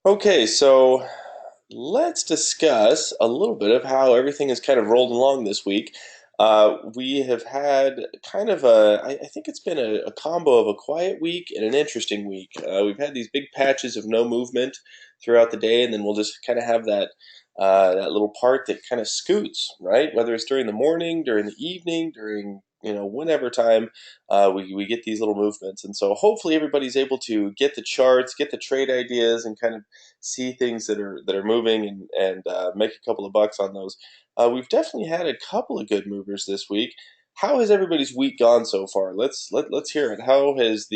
Okay, so let's discuss a little bit of how everything has kind of rolled along this week. We have had kind of I think it's been a combo of a quiet week and an interesting week. We've had these big patches of no movement throughout the day, and then we'll just kind of have that little part that kind of scoots, right? Whether it's during the morning, during the evening, during whenever time we get these little movements. And so hopefully everybody's able to get the charts, get the trade ideas, and kind of see things that are moving and make a couple of bucks on those. We've definitely had a couple of good movers this week. How has everybody's week gone so far? Let's hear it. How's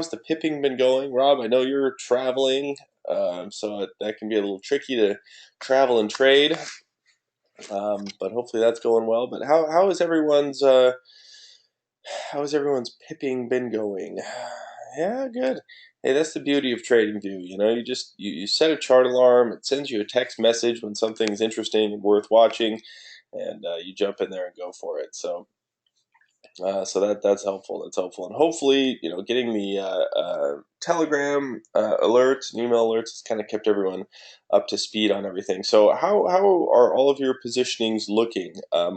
the pipping been going, Rob? I know you're traveling, so that can be a little tricky to travel and trade. But hopefully that's going well. But how has everyone's pipping been going? Yeah, good. Hey, that's the beauty of TradingView. You set a chart alarm. It sends you a text message when something's interesting and worth watching, and you jump in there and go for it. So that's helpful. That's helpful, and hopefully, getting the Telegram alerts and email alerts has kind of kept everyone up to speed on everything. So how are all of your positionings looking?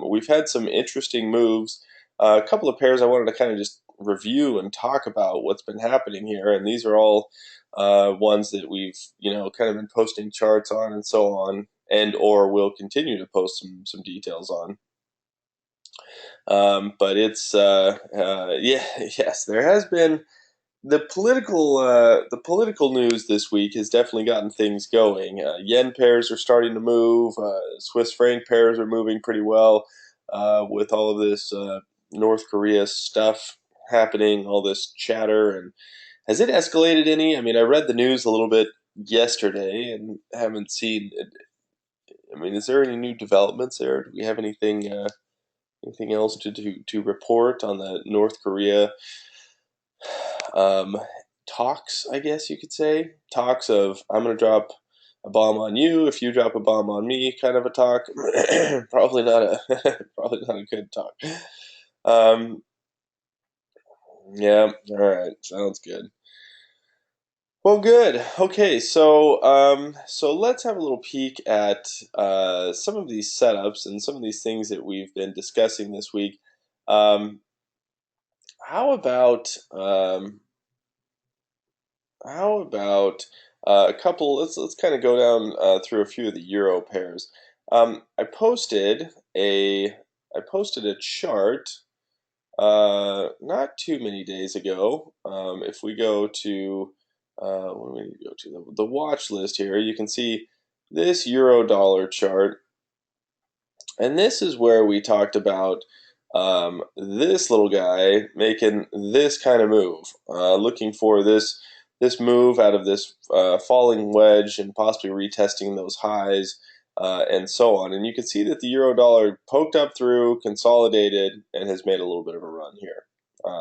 We've had some interesting moves. A couple of pairs I wanted to kind of just review and talk about what's been happening here, and these are all ones that we've kind of been posting charts on and so on, and or will continue to post some details on. But it's yeah, yes, there has been the political news this week has definitely gotten things going. Yen pairs are starting to move. Swiss franc pairs are moving pretty well with all of this North Korea stuff happening, all this chatter. And has it escalated any? I mean, I read the news a little bit yesterday and haven't seen. I mean, is there any new developments there? Do we have anything else to report on the North Korea um, talks? I guess you could say talks of I'm going to drop a bomb on you if you drop a bomb on me, kind of a talk. Probably not a probably not a good talk. Um, yeah, all right, sounds good. Well, good. Okay, so let's have a little peek at some of these setups and some of these things that we've been discussing this week. Um, How about a couple? Let's kind of go down through a few of the euro pairs. I posted a chart not too many days ago. If we go to what do we need to go to the watch list here, you can see this euro dollar chart, and this is where we talked about this little guy making this kind of move, looking for this move out of this falling wedge and possibly retesting those highs and so on. And you can see that the euro dollar poked up through, consolidated, and has made a little bit of a run here.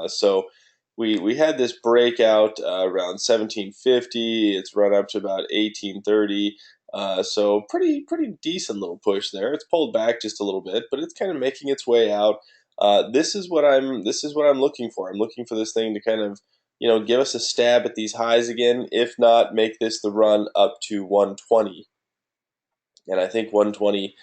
So we had this breakout around 1750. It's run up to about 1830. So pretty decent little push there. It's pulled back just a little bit, but it's kind of making its way out. This is what I'm looking for. I'm looking for this thing to kind of give us a stab at these highs again. If not, make this the run up to 120. And I think 120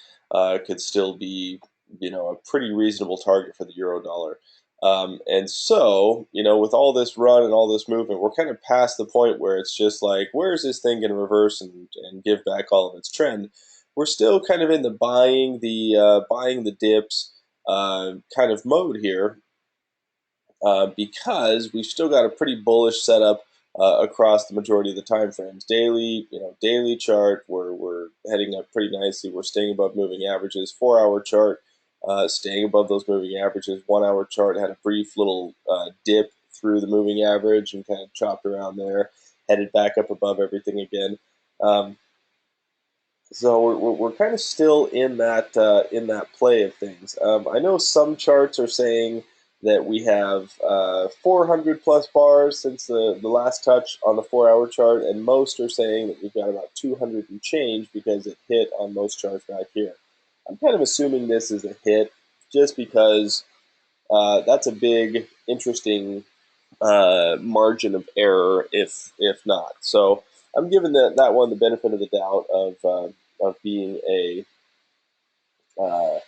could still be a pretty reasonable target for the euro dollar. And so, with all this run and all this movement, we're kind of past the point where it's just like, where is this thing going to reverse and give back all of its trend? We're still kind of in the buying the dips kind of mode here, because we've still got a pretty bullish setup across the majority of the time frames. Daily chart, we're heading up pretty nicely. We're staying above moving averages. 4-hour chart, staying above those moving averages. 1-hour chart had a brief little dip through the moving average and kind of chopped around there, headed back up above everything again. So we're kind of still in that play of things. I know some charts are saying that we have 400 plus bars since the last touch on the 4-hour chart, and most are saying that we've got about 200 and change because it hit on most charts back here. I'm kind of assuming this is a hit just because that's a big, interesting margin of error if not. So I'm giving that one the benefit of the doubt of being uh,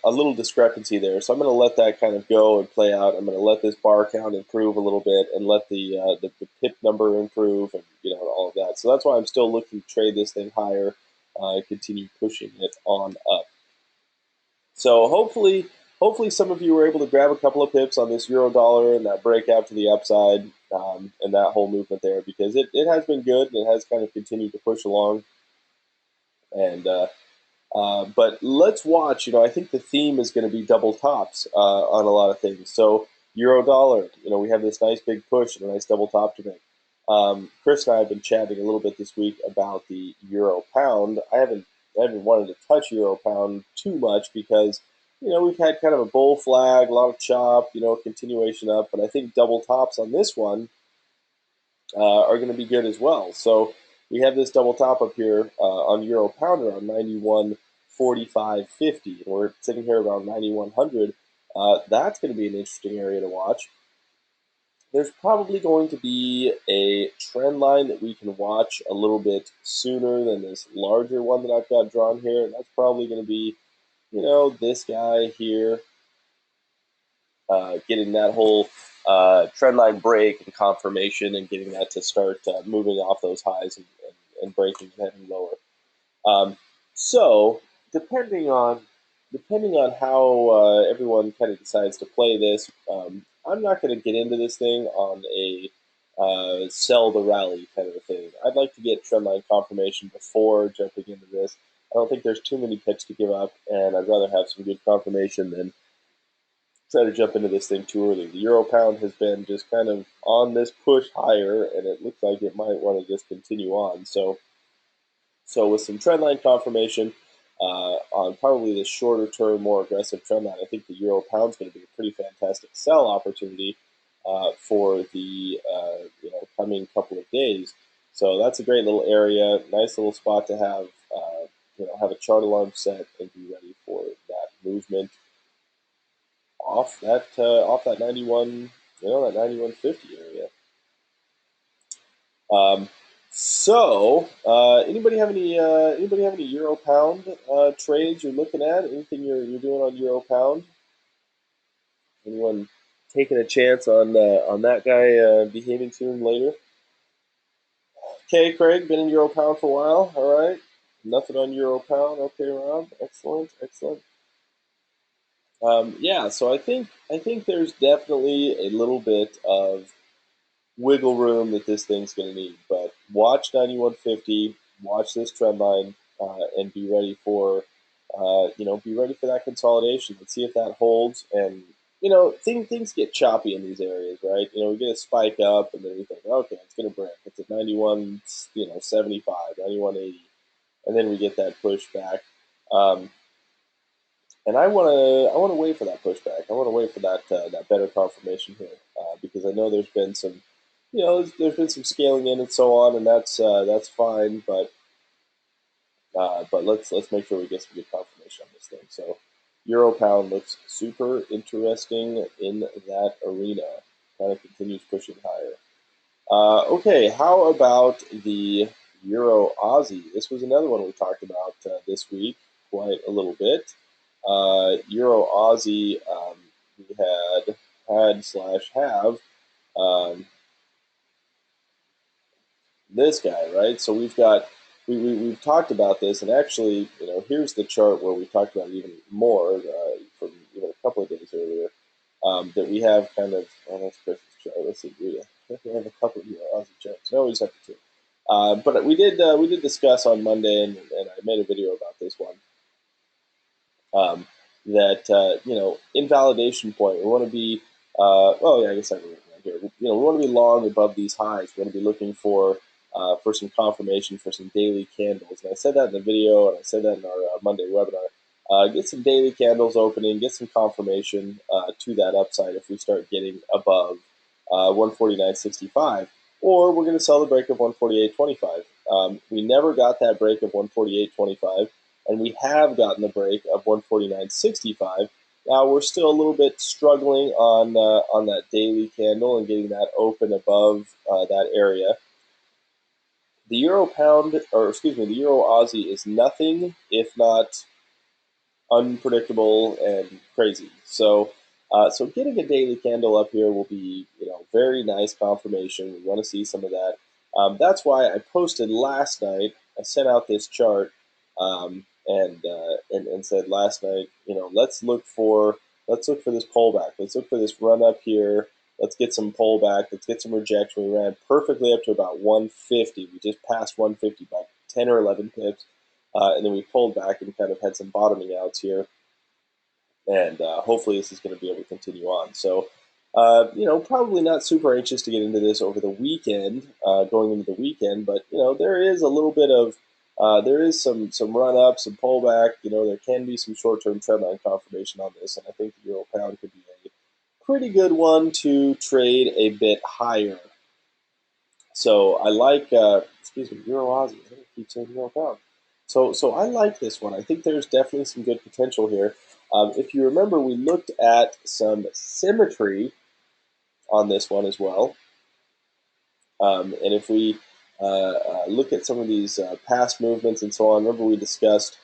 a little discrepancy there. So I'm going to let that kind of go and play out. I'm going to let this bar count improve a little bit and let the pip number improve and all of that. So that's why I'm still looking to trade this thing higher, continue pushing it on up. So hopefully some of you were able to grab a couple of pips on this euro dollar and that breakout to the upside, and that whole movement there, because it has been good and it has kind of continued to push along. And but let's watch. I think the theme is going to be double tops on a lot of things. So euro dollar, we have this nice big push and a nice double top to make. Chris and I have been chatting a little bit this week about the euro pound. I haven't wanted to touch euro pound too much because we've had kind of a bull flag, a lot of chop, continuation up, but I think double tops on this one are going to be good as well. So we have this double top up here on euro pound around 91.45.50, and we're sitting here around 9100. That's going to be an interesting area to watch. There's probably going to be a trend line that we can watch a little bit sooner than this larger one that I've got drawn here, and that's probably going to be, this guy here, getting that whole trend line break and confirmation and getting that to start moving off those highs and breaking and heading lower. So depending on how everyone kind of decides to play this, I'm not going to get into this thing on a sell the rally kind of a thing. I'd like to get trendline confirmation before jumping into this. I don't think there's too many pips to give up, and I'd rather have some good confirmation than try to jump into this thing too early. The euro pound has been just kind of on this push higher, and it looks like it might want to just continue on. So with some trendline confirmation on probably the shorter term, more aggressive trendline, I think the euro pound is going to be a pretty fantastic sell opportunity for the coming couple of days. So that's a great little area, nice little spot to have a chart alarm set and be ready for that movement off that 91, that 91.50 area. Anybody have any euro pound trades you're looking at? Anything you're doing on euro pound? Anyone taking a chance on that guy behaving sooner than later? Okay, Craig, been in euro pound for a while. All right, nothing on euro pound. Okay, Rob, excellent, excellent. Yeah, so I think there's definitely a little bit of wiggle room that this thing's going to need. But watch 91.50, watch this trend line, and be ready for that consolidation. Let's see if that holds. And things get choppy in these areas, right? We get a spike up, and then we think, okay, it's going to break. It's at 91, 75, 91.80, and then we get that push back. Um, and I want to wait for that pushback. I want to wait for that better confirmation here, because I know there's been some, there's been some scaling in and so on, and that's fine. But let's make sure we get some good confirmation on this thing. So euro pound looks super interesting in that arena. Kind of continues pushing higher. Okay, how about the euro Aussie? This was another one we talked about this week quite a little bit. Euro Aussie, we had slash have this guy, right? So we've talked about this, and actually, here's the chart where we talked about it even more from even a couple of days earlier. That we have kind of, that's Chris's chart. Let's see, we have a couple of Euro Aussie charts. No, we just have two. But we did discuss on Monday, and I made a video about this one. Um, that invalidation point. We want to be well, yeah, I guess I have it right here. We want to be long above these highs. We want to be looking for some confirmation for some daily candles. And I said that in the video, and I said that in our Monday webinar. Get some daily candles opening, get some confirmation to that upside if we start getting above 149.65, or we're going to sell the break of 148.25. We never got that break of 148.25, and we have gotten the break of 149.65. Now we're still a little bit struggling on that daily candle and getting that open above that area. The euro pound, or excuse me, the euro Aussie is nothing if not unpredictable and crazy. So getting a daily candle up here will be, very nice confirmation. We want to see some of that. That's why I posted last night. I sent out this chart and said last night, let's look for this pullback. Let's look for this run up here. Let's get some pullback. Let's get some rejection. We ran perfectly up to about 150. We just passed 150 by 10 or 11 pips. And then we pulled back and kind of had some bottoming outs here, and hopefully this is going to be able to continue on. So, probably not super anxious to get into this over the weekend, going into the weekend, but there is a little bit of there is some run up, some pullback. There can be some short term trendline confirmation on this, and I think the euro pound could be a pretty good one to trade a bit higher. So I like, excuse me, Euro Aussie. I keep saying Euro Pound. So I like this one. I think there's definitely some good potential here. If you remember, we looked at some symmetry on this one as well. And if we look at some of these past movements and so on, remember we discussed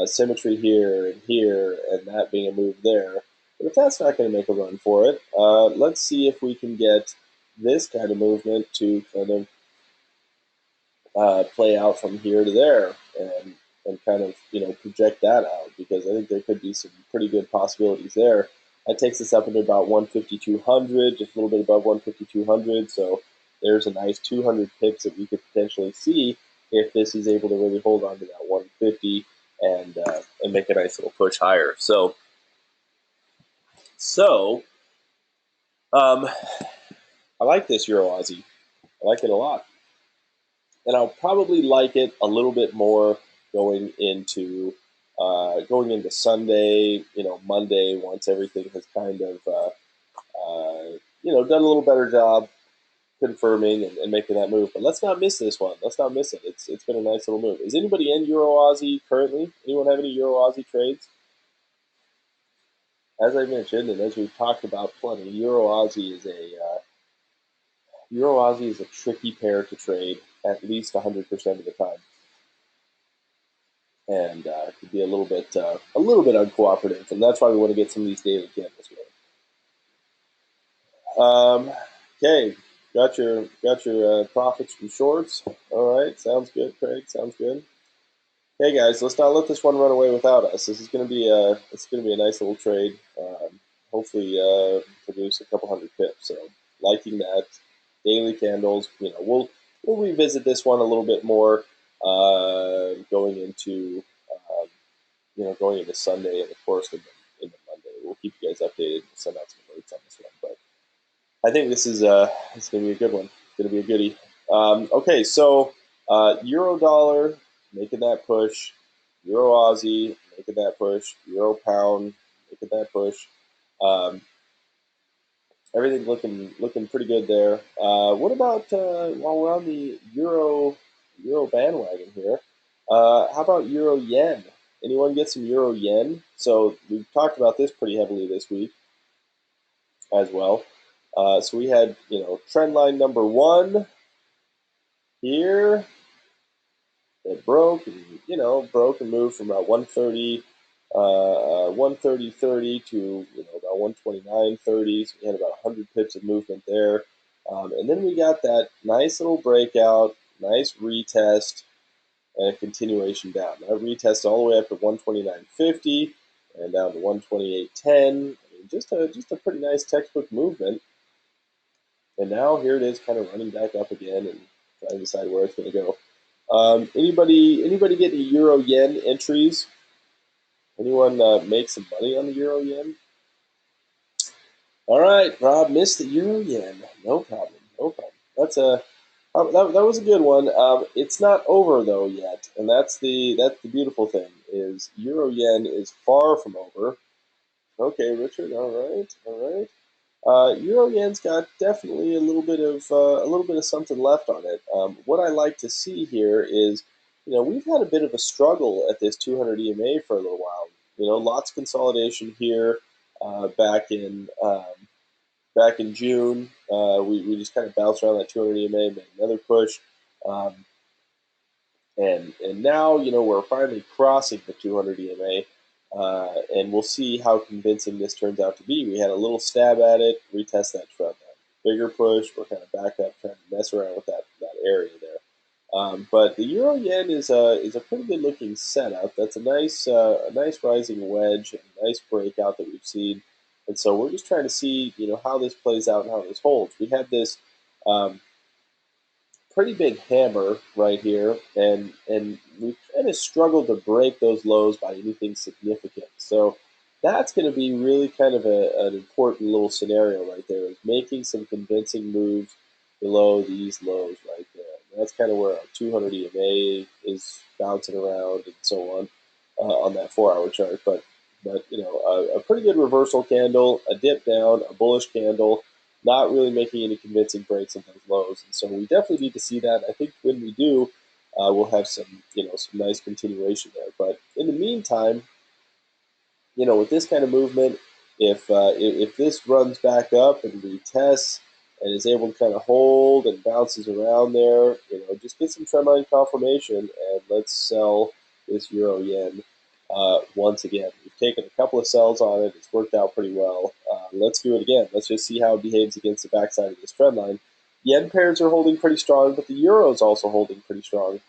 symmetry here, and that being a move there. But if that's not going to make a run for it, let's see if we can get this kind of movement to kind of play out from here to there, and kind of project that out, because I think there could be some pretty good possibilities there. That takes us up into about 15200, just a little bit above 15200. So there's a nice 200 pips that we could potentially see if this is able to really hold on to that 150 and make a nice little push higher. So um, I like this Euro Aussie. I like it a lot. And I'll probably like it a little bit more going into Sunday, Monday, once everything has kind of done a little better job confirming and making that move. But let's not miss this one. Let's not miss it. It's been a nice little move. Is anybody in Euro Aussie currently? Anyone have any Euro Aussie trades? As I mentioned, and as we've talked about plenty, Euro Aussie is a tricky pair to trade at least 100% of the time, and could be a little bit uncooperative, and that's why we want to get some of these daily candles going. Okay, got your profits from shorts. All right, sounds good, Craig. Sounds good. Hey guys, let's not let this one run away without us. This is gonna be a nice little trade. Hopefully, produce a couple hundred pips. So, liking that. Daily candles. We'll revisit this one a little bit more going into going into Sunday, and of course in the Monday. We'll keep you guys updated and send out some alerts on this one. But I think this is gonna be a good one. It's gonna be a goodie. Okay, so euro dollar making that push, euro Aussie making that push, euro pound making that push. Um, Everything looking pretty good there. What about while we're on the euro bandwagon here? How about euro yen? Anyone get some euro yen? So we've talked about this pretty heavily this week as well. So we had trend line number one here. It broke and moved from about 130, 130.30 to about 129.30. So we had about 100 pips of movement there, and then we got that nice little breakout, nice retest, and a continuation down. That retest all the way up to 129.50 and down to 128.10. I mean, just a pretty nice textbook movement. And now here it is, kind of running back up again and trying to decide where it's going to go. Anybody get any euro yen entries? Anyone make some money on the euro yen? All right, Rob missed the euro yen. No problem. No problem. That was a good one. It's not over though yet, and that's the beautiful thing is euro yen is far from over. Okay, Richard. All right. All right. Euro yen's got definitely a little bit of something left on it. What I like to see here is, we've had a bit of a struggle at this 200 EMA for a little while. Lots of consolidation here. back in June. We just kind of bounced around that 200 EMA, made another push. Um, and now, we're finally crossing the 200 EMA, and we'll see how convincing this turns out to be. We had a little stab at it, retest that trend line. Bigger push, we're kind of back up, trying to mess around with that area there. But the euro yen is a pretty good looking setup. That's a nice rising wedge, a nice breakout that we've seen, and so we're just trying to see how this plays out and how this holds. We had this um, pretty big hammer right here, and we've kind of struggled to break those lows by anything significant. So that's going to be really kind of an important little scenario right there, is making some convincing moves below these lows right there. And that's kind of where our 200 EMA is bouncing around and so on that 4 hour chart. But a pretty good reversal candle, a dip down, a bullish candle, not really making any convincing breaks of those lows. And so we definitely need to see that. I think when we do, we'll have some nice continuation there. But in the meantime, with this kind of movement, if this runs back up and retests and is able to kind of hold and bounces around there, just get some trendline confirmation and let's sell this euro yen once again. We've taken a couple of sells on it; it's worked out pretty well. Let's do it again. Let's just see how it behaves against the backside of this trend line. Yen pairs are holding pretty strong, but the euro is also holding pretty strong.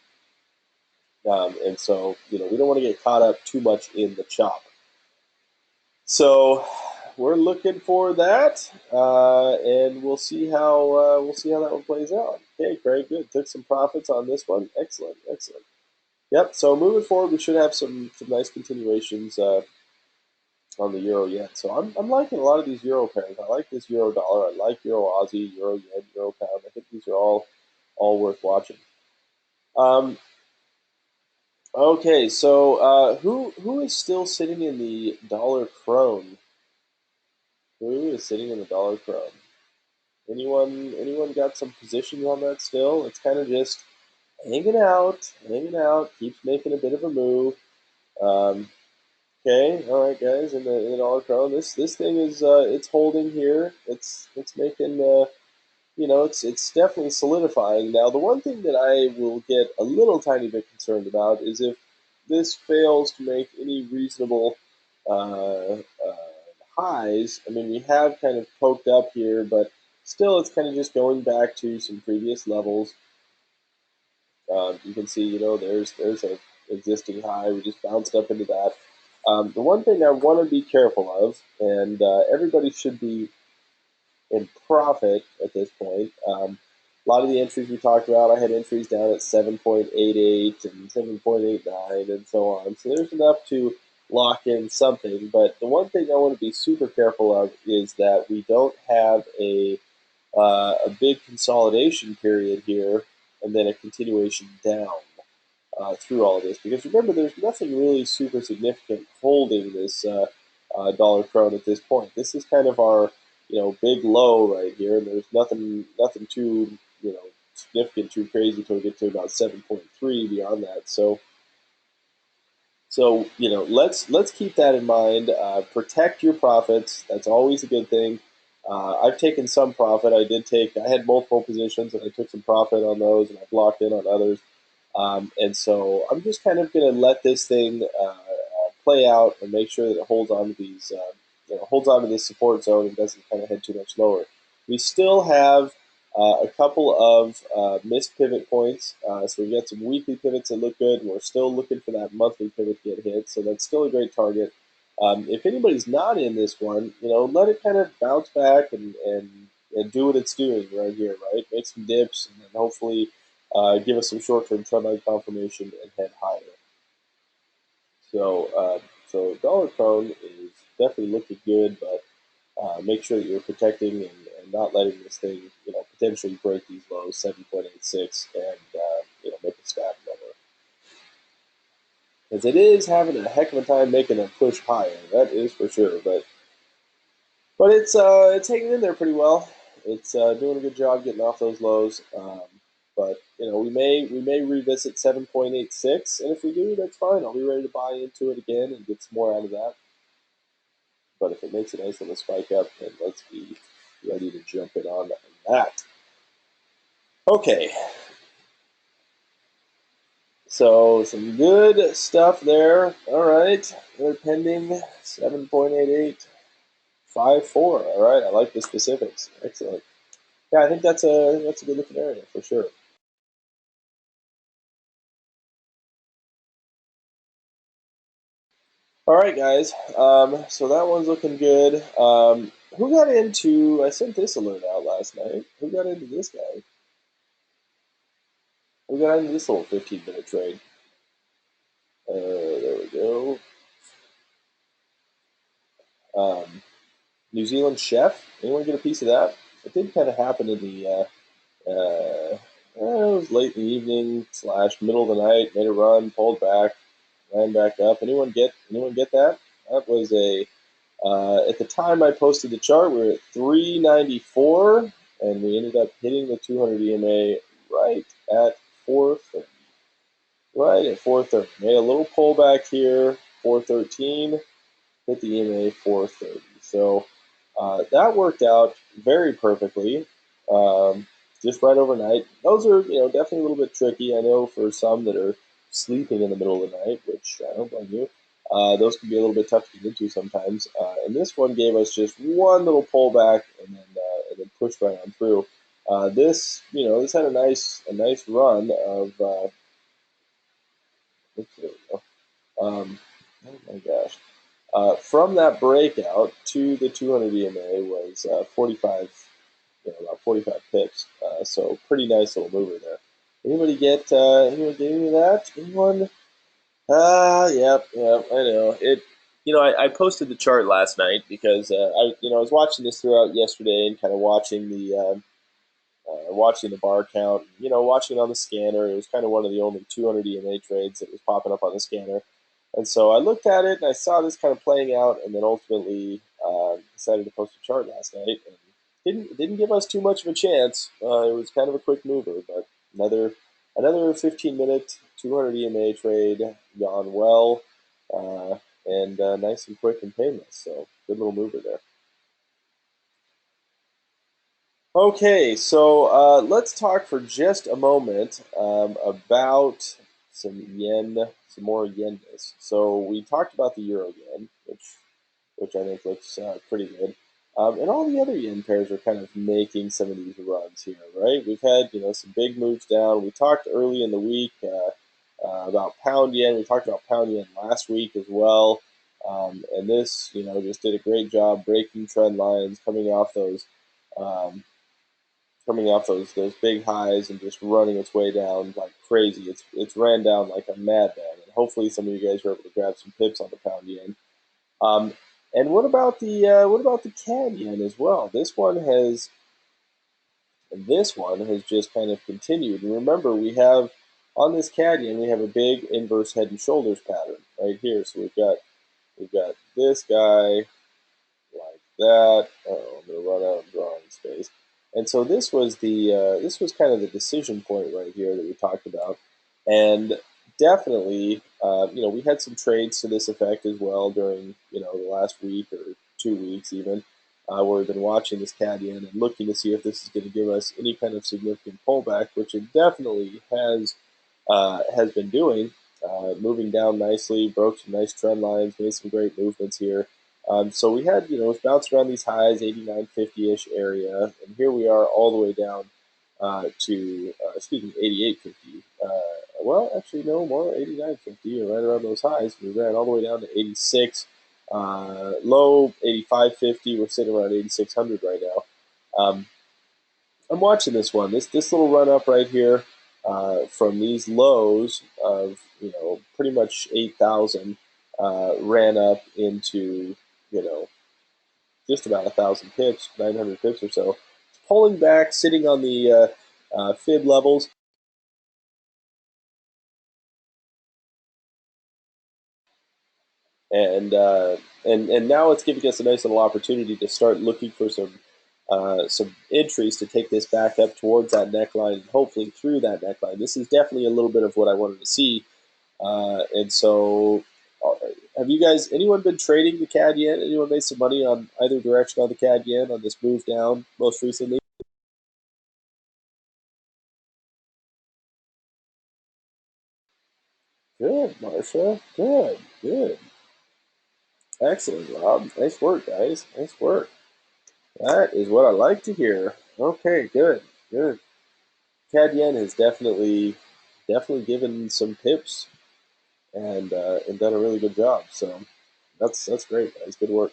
And so, we don't want to get caught up too much in the chop. So we're looking for that, and we'll see how that one plays out. Okay, Craig, good. Took some profits on this one. Excellent, excellent. Yep. So moving forward, we should have some nice continuations on the euro yen. So I'm liking a lot of these euro pairs. I like this euro dollar. I like euro Aussie, euro yen, euro pound. I think these are all worth watching. Um, okay, so who is still sitting in the dollar krone? Who is sitting in the dollar krone? Anyone got some positions on that still? It's kind of just hanging out, keeps making a bit of a move. Um, okay, all right, guys, in the dollar krone, this thing is it's holding here. It's making it's definitely solidifying. Now, the one thing that I will get a little tiny bit concerned about is if this fails to make any reasonable highs. I mean, we have kind of poked up here, but still, it's kind of just going back to some previous levels. You can see, there's a existing high. We just bounced up into that. The one thing I want to be careful of, and everybody should be in profit at this point. A lot of the entries we talked about, I had entries down at 7.88 and 7.89 and so on. So there's enough to lock in something. But the one thing I want to be super careful of is that we don't have a big consolidation period here and then a continuation down through all of this. Because remember, there's nothing really super significant holding this dollar krone at this point. This is kind of our big low right here, and there's nothing too significant, too crazy until we get to about 7.3 beyond that. So let's keep that in mind. Protect your profits. That's always a good thing. I've taken some profit. I had multiple positions, and I took some profit on those, and I've locked in on others. And so I'm just kind of going to let this thing play out and make sure that it holds on to holds on to this support zone and doesn't kind of head too much lower. We still have a couple of missed pivot points. So we've got some weekly pivots that look good, and we're still looking for that monthly pivot to get hit. So that's still a great target. If anybody's not in this one, let it kind of bounce back and do what it's doing right here, right? Make some dips and then hopefully give us some short-term trend line confirmation and head higher. So dollar krone is definitely looking good, but make sure that you're protecting and not letting this thing, potentially break these lows, 7.86, and make a stab lower. Because it is having a heck of a time making a push higher, that is for sure. But it's hanging in there pretty well. It's doing a good job getting off those lows. But we may revisit 7.86, and if we do, that's fine. I'll be ready to buy into it again and get some more out of that. But if it makes a nice little spike up, then let's be ready to jump in on that. Okay, so some good stuff there. All right, we're pending 7.8854. All right, I like the specifics. Excellent. Yeah, I think that's a good looking area for sure. All right, guys. So that one's looking good. Who got into? I sent this alert out last night. Who got into this guy? Who got into this little 15-minute trade? There we go. Um, New Zealand chef. Anyone get a piece of that? It did kind of happen in the. It was late in the evening slash middle of the night. Made a run, pulled back, ran back up. Anyone get that? That was a at the time I posted the chart, we were at 394, and we ended up hitting the 200 EMA right at 430. Right at 430. Made a little pullback here, 413, hit the EMA 430. So that worked out very perfectly, just right overnight. Those are, definitely a little bit tricky. I know for some that are sleeping in the middle of the night, which I don't blame you. Those can be a little bit tough to get into sometimes. And this one gave us just one little pullback and then pushed right on through. This had a nice run of. Oops, there we go. Oh my gosh. From that breakout to the 200 EMA was 45, about 45 pips. So pretty nice little mover there. Anyone get any of that? Anyone? Yep. I know it. I posted the chart last night because I was watching this throughout yesterday and kind of watching the bar count, watching it on the scanner. It was kind of one of the only 200 EMA trades that was popping up on the scanner. And so I looked at it and I saw this kind of playing out, and then ultimately decided to post a chart last night. And didn't give us too much of a chance. It was kind of a quick mover, but another 15-minute 200 EMA trade gone well, and nice and quick and painless. So good little mover there. Okay, so let's talk for just a moment about some more yenness. So we talked about the euro yen, which I think looks pretty good. And all the other yen pairs are kind of making some of these runs here, right? We've had some big moves down. We talked early in the week about pound yen. We talked about pound yen last week as well. And this, just did a great job breaking trend lines, um, coming off those big highs and just running its way down like crazy. It's ran down like a madman, and hopefully some of you guys are able to grab some pips on the pound yen. Um, and what about the CAD yen as well? This one has just kind of continued. And remember, we have on this CAD yen we have a big inverse head and shoulders pattern right here. So we've got this guy like that. Oh, I'm gonna run out of drawing space. And so this was kind of the decision point right here that we talked about, and definitely, we had some trades to this effect as well during the last week or 2 weeks even, where we've been watching this CAD yen and looking to see if this is going to give us any kind of significant pullback, which it definitely has been doing, moving down nicely, broke some nice trend lines, made some great movements here. So we had, it's bounced around these highs, 89.50-ish area, and here we are all the way down to, excuse me, 88.50. Well, actually, no more, 89.50, or right around those highs. We ran all the way down to 86, low 85.50. We're sitting around 8600 right now. I'm watching this one. This little run up right here from these lows of pretty much 8,000 ran up into you know just about 1,000 pips, 900 pips or so. It's pulling back, sitting on the fib levels, and now it's giving us a nice little opportunity to start looking for some entries to take this back up towards that neckline and hopefully through that neckline. This is definitely a little bit of what I wanted to see. And so Have you guys, anyone been trading the CAD yen? Anyone made some money on either direction on the CAD yen on this move down most recently? Good, Marsha. Good, good. Excellent, Rob. Nice work, guys. Nice work. That is what I like to hear. Okay, good, good. CAD yen has definitely given some tips and done a really good job. So that's great, guys. Good work.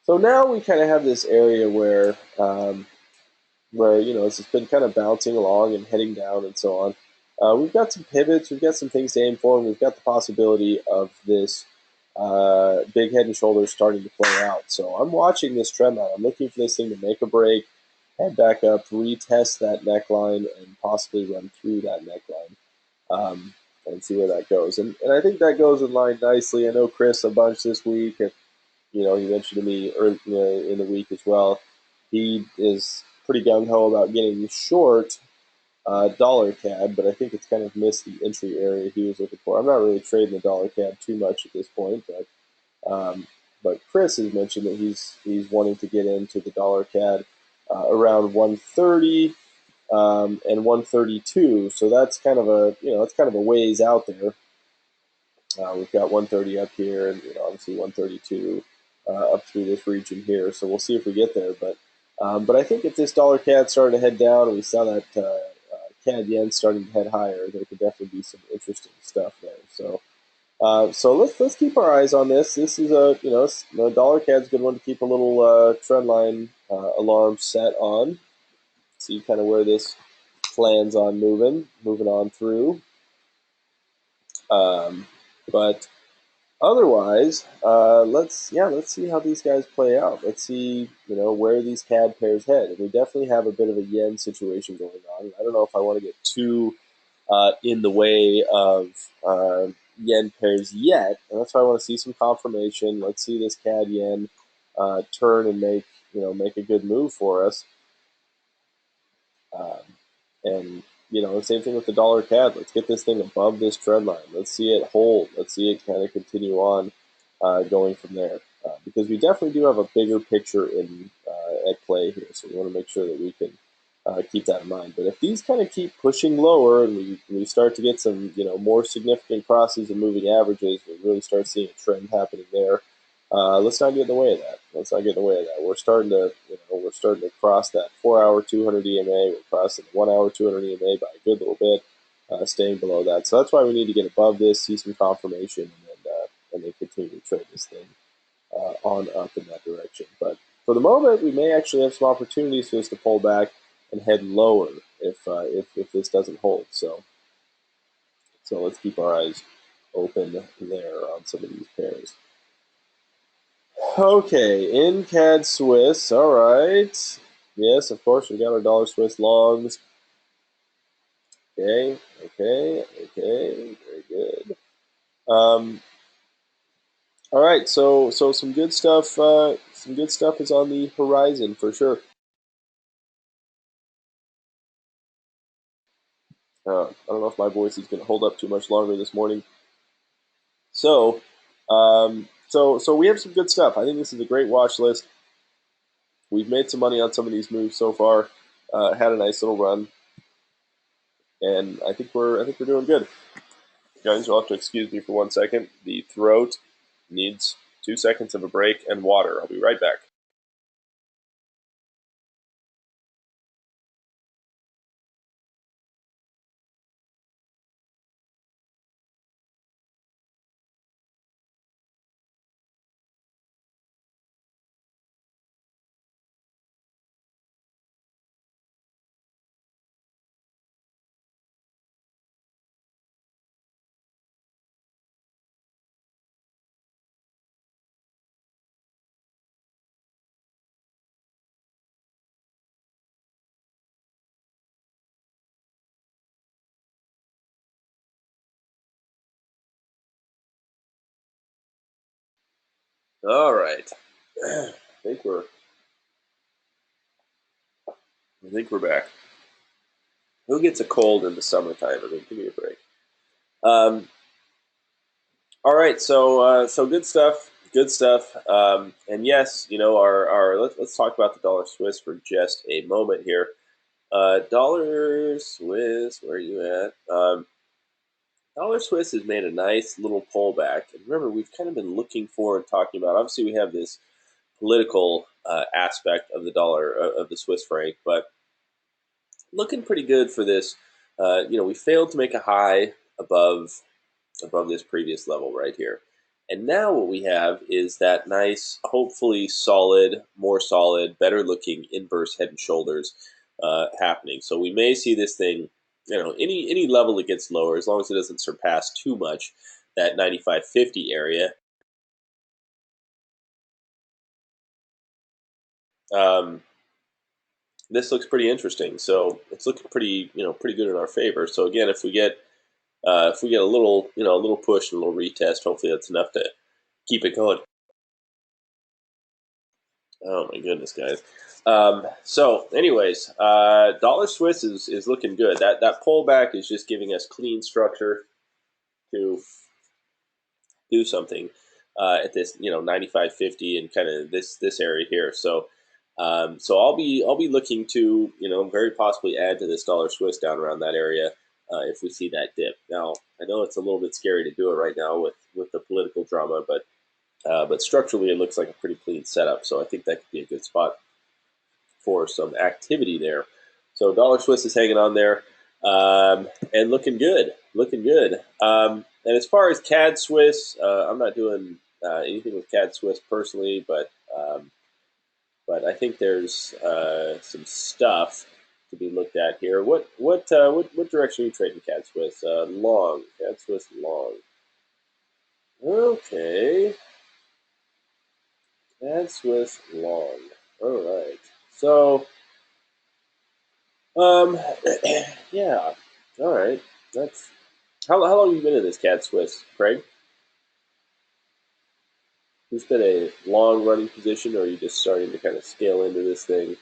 So now we kind of have this area where it's just been kind of bouncing along and heading down and so on. We've got some pivots, we've got some things to aim for, and we've got the possibility of this big head and shoulders starting to play out. So I'm watching this trend line. I'm looking for this thing to make a break, head back up, retest that neckline, and possibly run through that neckline and see where that goes. And I think that goes in line nicely. I know Chris a bunch this week, and he mentioned to me early, in the week as well. He is pretty gung ho about getting short dollar CAD, but I think it's kind of missed the entry area he was looking for. I'm not really trading the dollar CAD too much at this point, but Chris has mentioned that he's wanting to get into the dollar CAD around 130 and 132. So that's kind of a ways out there. We've got 130 up here, and obviously 132 up through this region here. So we'll see if we get there. But I think if this dollar CAD started to head down, and we saw that CAD yen starting to head higher, there could definitely be some interesting stuff there. So let's keep our eyes on this. This is dollar CAD's a good one to keep a little trend line alarm set on. See kind of where this plans on moving on through. But otherwise, let's see how these guys play out. Let's see, where these CAD pairs head. And we definitely have a bit of a yen situation going on. I don't know if I want to get too in the way of yen pairs yet, and that's why I want to see some confirmation. Let's see this CAD yen turn and make a good move for us. Um, and the same thing with the dollar CAD. Let's get this thing above this trend line. Let's see it hold. Let's see it kind of continue on going from there. Because we definitely do have a bigger picture at play here. So we want to make sure that we can keep that in mind. But if these kind of keep pushing lower and we start to get some more significant crosses and moving averages, we really start seeing a trend happening there. Let's not get in the way of that. Let's not get in the way of that. We're starting to cross that 4-hour 200 EMA. We're crossing the 1-hour 200 EMA by a good little bit, staying below that. So that's why we need to get above this, see some confirmation, and then continue to trade this thing on up in that direction. But for the moment, we may actually have some opportunities for this to pull back and head lower if this doesn't hold. So let's keep our eyes open there on some of these pairs. Okay, in CAD Swiss. All right. Yes, of course, we got our dollar Swiss longs. Okay, okay, okay. Very good. All right, so some good stuff. Some good stuff is on the horizon for sure. I don't know if my voice is going to hold up too much longer this morning. So we have some good stuff. I think this is a great watch list. We've made some money on some of these moves so far. Had a nice little run, and I think we're doing good. Guys, you'll have to excuse me for 1 second. The throat needs 2 seconds of a break and water. I'll be right back. All right. I think we're I think we're back. Who gets a cold in the summertime? I mean, give me a break. Um, All right, so good stuff, good stuff. And yes, our let's talk about the dollar Swiss for just a moment here. Dollar Swiss, where are you at? Dollar Swiss has made a nice little pullback. And remember, we've kind of been looking for and talking about. Obviously, we have this political aspect of the dollar of the Swiss franc, but looking pretty good for this. We failed to make a high above this previous level right here. And now what we have is that nice, hopefully solid, more solid, better looking inverse head and shoulders happening. So we may see this thing, any level it gets lower, as long as it doesn't surpass too much that 95.50 area. Um, this looks pretty interesting. So it's looking pretty, pretty good in our favor. So again, if we get a little, a little push and a little retest, hopefully that's enough to keep it going. Oh my goodness, guys. Anyways, dollar Swiss is looking good. That pullback is just giving us clean structure to do something at this 95.50 and kind of this area here. So I'll be looking to very possibly add to this dollar Swiss down around that area if we see that dip. Now I know it's a little bit scary to do it right now with the political drama, but structurally it looks like a pretty clean setup. So I think that could be a good spot for some activity there. So dollar Swiss is hanging on there and looking good, looking good. And as far as CAD Swiss, I'm not doing anything with CAD Swiss personally, but I think there's some stuff to be looked at here. What direction are you trading CAD Swiss? Long, CAD Swiss long. Okay, CAD Swiss long. All right. So Um, yeah. All right. That's how long have you been in this cat Swiss, Craig? Has been a long running position, or are you just starting to kind of scale into this thing?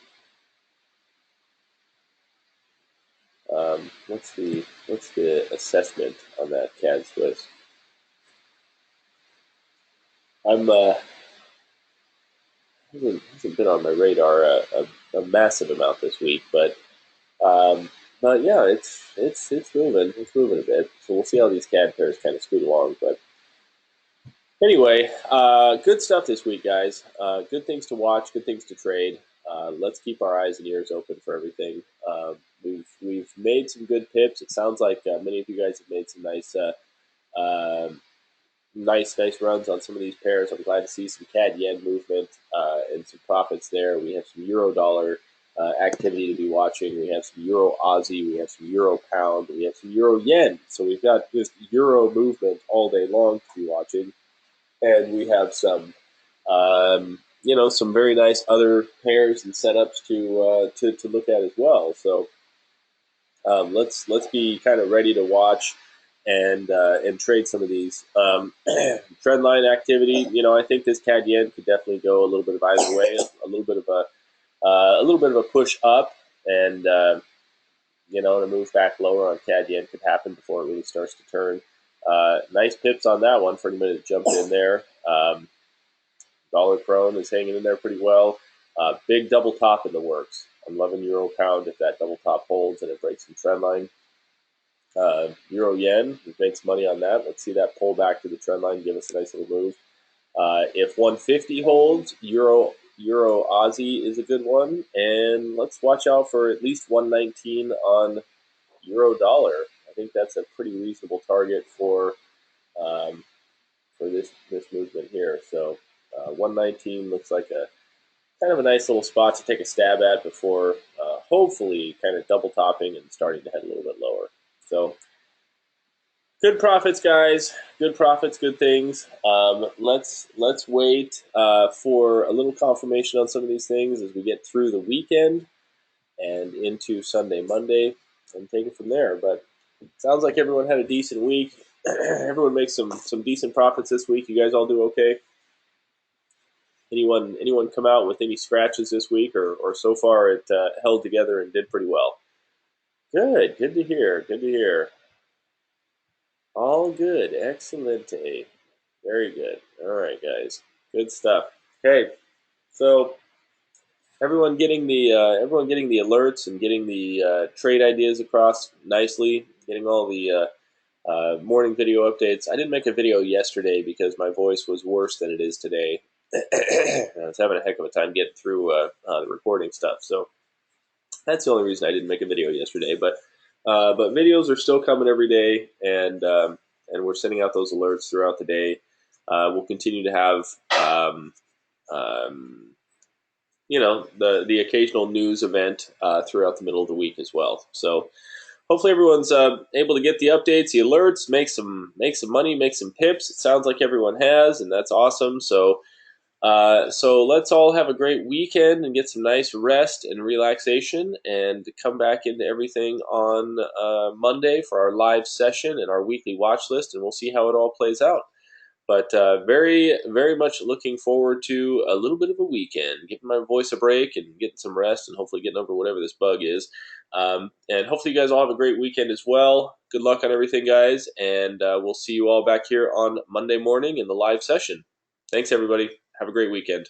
What's the assessment on that cat Swiss? I'm hasn't been on my radar a massive amount this week, um, but yeah, it's moving a bit. So we'll see how these CAD pairs kind of scoot along, but anyway, good stuff this week, guys. Good things to watch, good things to trade. Let's keep our eyes and ears open for everything. We've made some good pips. It sounds like many of you guys have made some um nice runs on some of these pairs. I'm glad to see some CAD yen movement and some profits there. We have some euro dollar activity to be watching. We have some euro Aussie. We have some euro pound. We have some euro yen. So we've got just euro movement all day long to be watching, and we have some very nice other pairs and setups to look at as well. So let's be kind of ready to watch and trade some of these trend line activity. I think this CAD yen could definitely go a little bit of either way, a little bit of a push up, and a move back lower on CAD yen could happen before it really starts to turn. Nice pips on that one for anybody that jumped in there. Dollar Crone is hanging in there pretty well. Big double top in the works. I'm loving Euro Pound if that double top holds and it breaks some trend line. Euro Yen, we've made some money on that. Let's see that pull back to the trend line, give us a nice little move. If 150 holds, Euro Aussie is a good one, and let's watch out for at least 119 on Euro Dollar. I think that's a pretty reasonable target um, for this movement here. So 119 looks like a kind of a nice little spot to take a stab at before hopefully kind of double topping and starting to head a little bit lower. So good profits, guys. Good profits, good things. Let's wait for a little confirmation on some of these things as we get through the weekend and into Sunday, Monday, and take it from there. But sounds like everyone had a decent week. Everyone makes some decent profits this week. You guys all do okay? Anyone come out with any scratches this week, or so far it held together and did pretty well? Good. Good to hear. Good to hear. All good. Excellent. Very good. All right, guys. Good stuff. Okay, so everyone getting the alerts and getting the trade ideas across nicely. Getting all the morning video updates. I didn't make a video yesterday because my voice was worse than it is today. I was having a heck of a time getting through the recording stuff, so that's the only reason I didn't make a video yesterday. But videos are still coming every day, and we're sending out those alerts throughout the day. We'll continue to have um, the occasional news event throughout the middle of the week as well. So hopefully everyone's able to get the updates, the alerts, make some money, make some pips. It sounds like everyone has, and that's awesome. So let's all have a great weekend and get some nice rest and relaxation, and come back into everything on Monday for our live session and our weekly watch list, and we'll see how it all plays out. But very, very much looking forward to a little bit of a weekend, giving my voice a break and getting some rest, and hopefully getting over whatever this bug is. And hopefully you guys all have a great weekend as well. Good luck on everything, guys, and we'll see you all back here on Monday morning in the live session. Thanks, everybody. Have a great weekend.